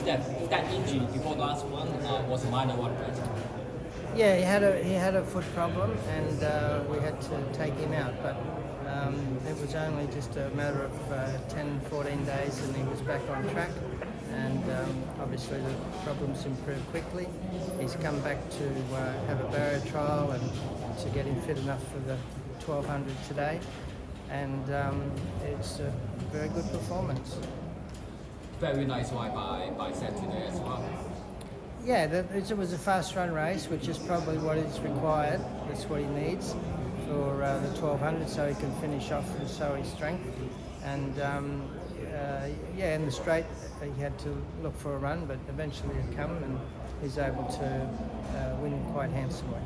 that injury before the last one was a minor one, right? Yeah, he had a foot problem, and we had to take him out. But it was only just a matter of 10, 14 days, and he was back on track. And obviously the problems improved quickly. He's come back to have a barrier trial and to get him fit enough for the 1200 today. And it's a very good performance. Very nice ride by Seth today as well. Yeah, it was a fast run race, which is probably what is required. That's what he needs for the 1200, so he can finish off with Zoe's strength. And yeah, in the straight, he had to look for a run, but eventually it come, and he's able to win quite handsomely.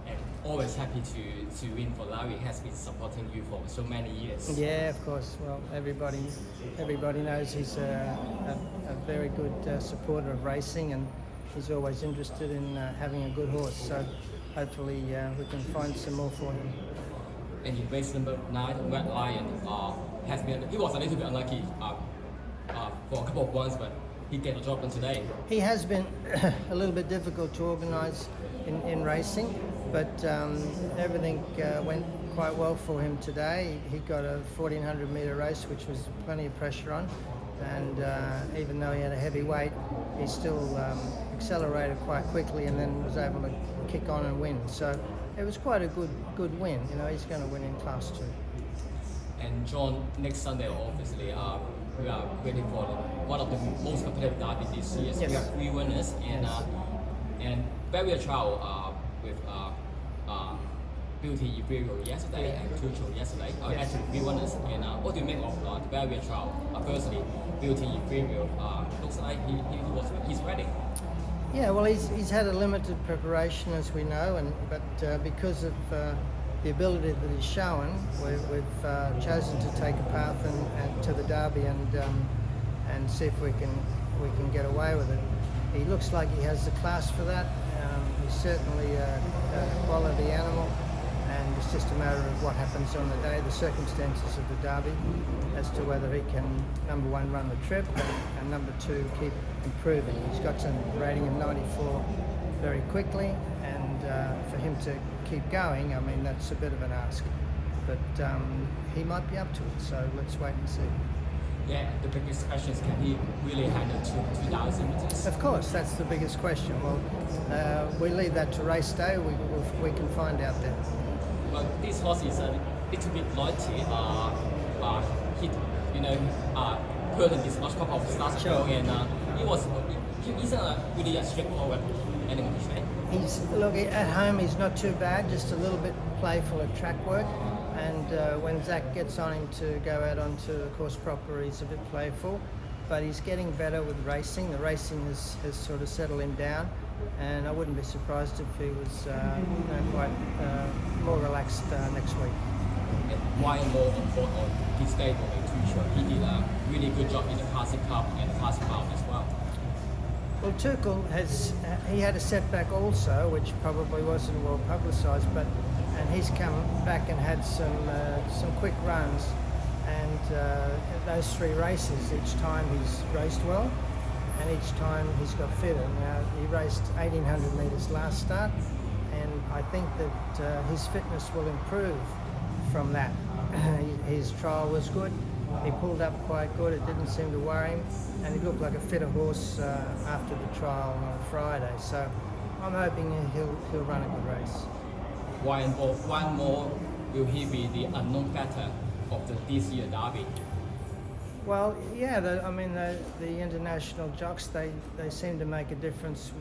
And always happy to win for Larry. Has been supporting you for so many years. Yeah, of course. Well, everybody knows he's a very good supporter of racing, and he's always interested in having a good horse. So hopefully we can find some more for him. And in race number 9, Red Lion he was a little bit unlucky for a couple of runs, but he get a job done today. He has been a little bit difficult to organise in racing, but everything went quite well for him today. He got a 1400 metre race, which was plenty of pressure on, and even though he had a heavy weight, he still accelerated quite quickly and then was able to kick on and win. So it was quite a good win. You know, he's going to win in Class 2. And John, next Sunday, obviously, we are waiting for one of the most competitive derby this year. So Yes. we have 3 winners and barrier trial with Beauty Imperial yesterday and Tuchel yesterday. Actually, 3 winners. And what do you make of the barrier trial? Firstly, Beauty Imperial looks like he's ready. Yeah, well, he's had a limited preparation, as we know, but because of the ability that he's shown, we've chosen to take a path and to the Derby and see if we can get away with it. He looks like he has the class for that. He's certainly a quality animal, and it's just a matter of what happens on the day, the circumstances of the Derby, as to whether he can, number 1, run the trip, and number 2, keep improving. He's got some rating of 94 very quickly, and for him to keep going, I mean, that's a bit of an ask. But he might be up to it, so let's wait and see. Yeah, the biggest question is, can he really handle 2,000 meters? Of course, that's the biggest question. Well, we leave that to race day. We can find out then. Well, this horse is a little bit loyalty. He, put in this much couple of starts ago, and he isn't really a straightforward animal, right? Look, at home he's not too bad, just a little bit playful at track work. And when Zach gets on him to go out onto the course proper, he's a bit playful. But he's getting better with racing. The racing has sort of settled him down. And I wouldn't be surprised if he was quite more relaxed next week. And why more on board on his stable in Tuchel? He did a really good job in the Classic Cup and the Classic Cup as well. Well, Tuchel he had a setback also, which probably wasn't well publicised, and he's come back and had some quick runs, and those 3 races, each time he's raced well, and each time he's got fitter. Now, he raced 1800 metres last start, and I think that his fitness will improve from that. His trial was good. He pulled up quite good. It didn't seem to worry him, and he looked like a fitter horse after the trial on Friday. So I'm hoping he'll run a good race. Why more will he be the unknown factor of this year Derby? Well, yeah. The international jocks, they seem to make a difference,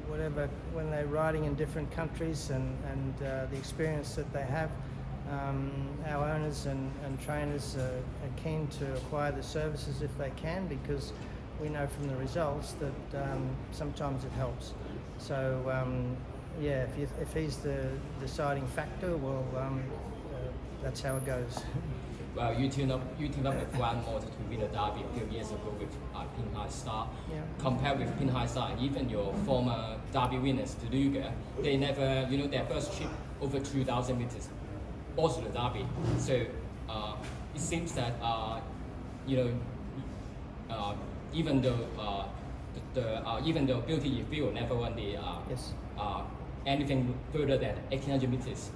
when they're riding in different countries, and the experience that they have. Our owners and trainers are keen to acquire the services if they can, because we know from the results that sometimes it helps. So yeah, if he's the deciding factor, well, that's how it goes. Well, you teamed up with one more to win a Derby a few years ago with Pinhai Star. Yeah. Compared with Pinhai Star and even your former Derby winners, Luger, they never, their first trip over 2,000 meters, also the Derby. So it seems that even though even though guilty if you never won the Yes. anything further than 1800 meters,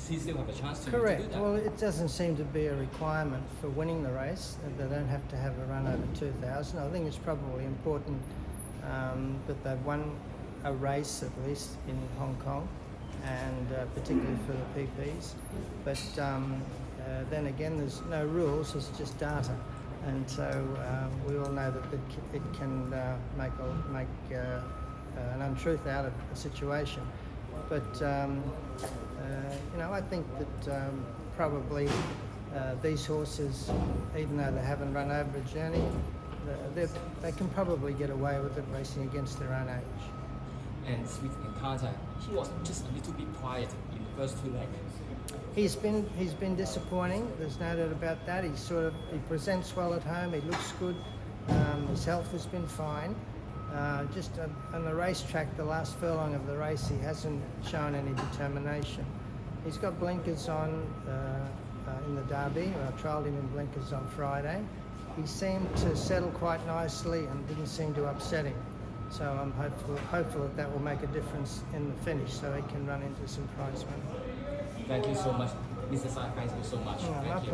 he still have a chance to Correct. do that. Well, it doesn't seem to be a requirement for winning the race. They don't have to have a run over 2,000. I think it's probably important that they've won a race at least in Hong Kong, and particularly for the PPs. But then again, there's no rules, it's just data. And so we all know that it can make an untruth out of a situation. But, I think that probably these horses, even though they haven't run over a journey, they can probably get away with it racing against their own age. And with Encounter, he was just a little bit quiet in the first two legs. He's been disappointing. There's no doubt about that. He presents well at home. He looks good. His health has been fine. Just on the racetrack, the last furlong of the race, he hasn't shown any determination. He's got blinkers on in the Derby. I trialled him in blinkers on Friday. He seemed to settle quite nicely and didn't seem to upset him. So I'm hopeful that will make a difference in the finish, so he can run into some prize money. Thank you so much, Mr. Sai. Thank you so much. My Thank you. pleasure.